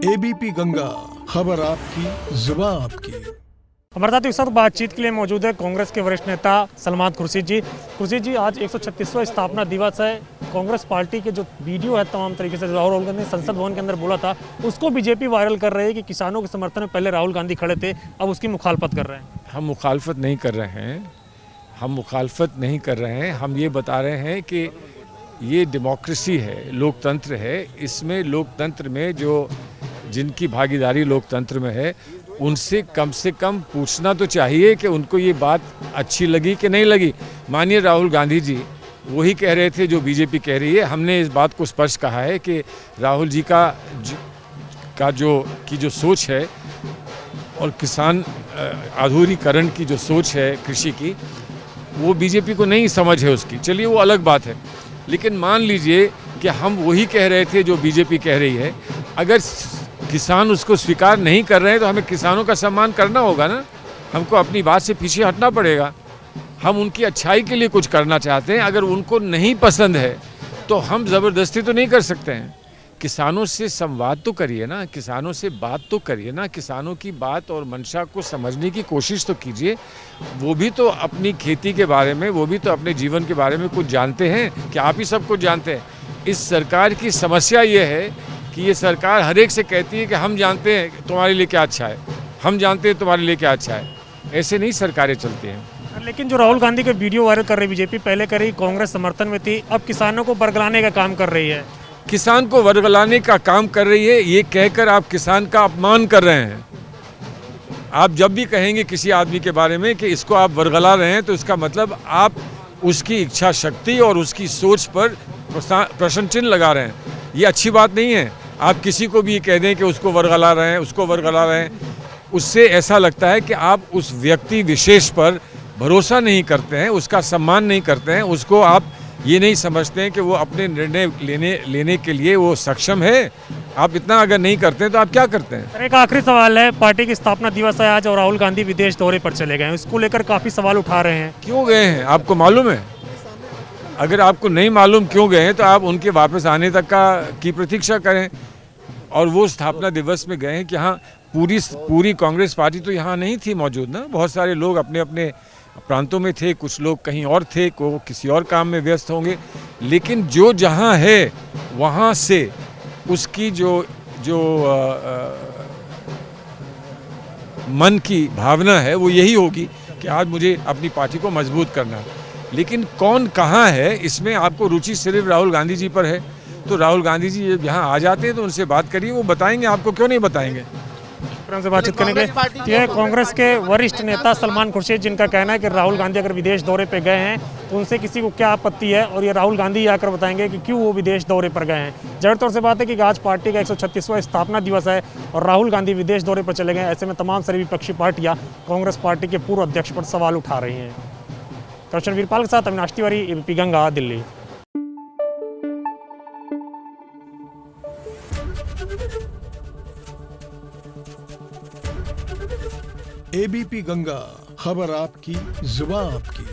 ABP Ganga, खबर आपकी, जुबान आपकी। हमारे साथ इस वक्त बातचीत के लिए मौजूद है कांग्रेस के वरिष्ठ नेता सलमान खुर्शीद जी। खुर्शीद जी, आज 136वां स्थापना दिवस है। कांग्रेस पार्टी के जो वीडियो है तमाम तरीके से राहुल गांधी ने संसद भवन के अंदर बोला था, उसको बीजेपी वायरल कर रही है कि किसानों के समर्थन में पहले राहुल गांधी खड़े थे, अब उसकी मुखालफत कर रहे हैं। हम मुखालफत नहीं कर रहे हैं, हम ये बता रहे हैं कि ये डेमोक्रेसी है, लोकतंत्र है। इसमें लोकतंत्र में जो जिनकी भागीदारी लोकतंत्र में है, उनसे कम पूछना तो चाहिए कि उनको ये बात अच्छी लगी कि नहीं लगी। माननीय राहुल गांधी जी वही कह रहे थे जो बीजेपी कह रही है। हमने इस बात को स्पष्ट कहा है कि राहुल जी का जो सोच है और किसान आधुनिकीकरण की जो सोच है कृषि की, वो बीजेपी को नहीं समझ है उसकी। चलिए, वो अलग बात है। लेकिन मान लीजिए कि हम वही कह रहे थे जो बीजेपी कह रही है। अगर किसान उसको स्वीकार नहीं कर रहे हैं तो हमें किसानों का सम्मान करना होगा ना। हमको अपनी बात से पीछे हटना पड़ेगा। हम उनकी अच्छाई के लिए कुछ करना चाहते हैं। अगर उनको नहीं पसंद है तो हम ज़बरदस्ती तो नहीं कर सकते हैं। किसानों से संवाद तो करिए ना, किसानों से बात तो करिए ना, किसानों की बात और मंशा को समझने की कोशिश तो कीजिए। वो भी तो अपनी खेती के बारे में, वो भी तो अपने जीवन के बारे में कुछ जानते हैं कि आप ही सब कुछ जानते हैं। इस सरकार की समस्या ये है कि ये सरकार हर एक से कहती है कि हम जानते हैं तुम्हारे लिए क्या अच्छा है, हम जानते हैं तुम्हारे लिए क्या अच्छा है। ऐसे नहीं सरकारें चलती हैं। लेकिन जो राहुल गांधी के वीडियो वायरल कर रही बीजेपी, पहले कर रही कांग्रेस समर्थन में थी, अब किसानों को बरगलाने का काम कर रही है। किसान को वर्गलाने का काम कर रही है, ये कहकर आप किसान का अपमान कर रहे हैं। आप जब भी कहेंगे किसी आदमी के बारे में कि इसको आप वर्गला रहे हैं, तो इसका मतलब आप उसकी इच्छा शक्ति और उसकी सोच पर प्रश्न चिन्ह लगा रहे हैं। ये अच्छी बात नहीं है। आप किसी को भी कह दें कि उसको वर्गला रहे हैं, उसको वर्गला रहे हैं, उससे ऐसा लगता है कि आप उस व्यक्ति विशेष पर भरोसा नहीं करते हैं, उसका सम्मान नहीं करते हैं, उसको आप ये नहीं समझते हैं कि वो अपने निर्णय लेने के लिए वो सक्षम है। आप इतना अगर नहीं करते हैं तो आप क्या करते हैं? सर, एक आखिरी सवाल है। पार्टी की स्थापना दिवस है आज और राहुल गांधी विदेश दौरे पर चले गए हैं, इसको लेकर काफ़ी सवाल उठा रहे हैं। क्यों गए हैं आपको मालूम है? अगर आपको नहीं मालूम क्यों गए हैं तो आप उनके वापस आने तक की प्रतीक्षा करें। और वो स्थापना दिवस में गए हैं कि हाँ, पूरी कांग्रेस पार्टी तो यहाँ नहीं थी मौजूद ना। बहुत सारे लोग अपने अपने प्रांतों में थे, कुछ लोग कहीं और थे, को किसी और काम में व्यस्त होंगे। लेकिन जो जहाँ है वहाँ से उसकी जो मन की भावना है वो यही होगी कि आज मुझे अपनी पार्टी को मजबूत करना है। लेकिन कौन कहाँ है, इसमें आपको रुचि सिर्फ राहुल गांधी जी पर है। तो राहुल गांधी जी यहाँ आ जाते हैं तो उनसे बात करिए, वो बताएंगे आपको, क्यों नहीं बताएंगे। से बातचीत करने के ये कांग्रेस के वरिष्ठ नेता सलमान खुर्शीद, जिनका कहना है कि राहुल गांधी अगर विदेश दौरे पर गए हैं तो उनसे किसी को क्या आपत्ति है, और ये राहुल गांधी आकर बताएंगे कि क्यों वो विदेश दौरे पर गए हैं। जाहिर तौर से बात है कि आज पार्टी का 136वां स्थापना दिवस है और राहुल गांधी विदेश दौरे पर चले गए। ऐसे में तमाम सारी विपक्षी पार्टियां कांग्रेस पार्टी के पूर्व अध्यक्ष पर सवाल उठा रही हैं। रोशन वीरपाल के साथ अविनाश तिवारी, एबीपी गंगा, दिल्ली। एबीपी गंगा, खबर आपकी, जुबान आपकी।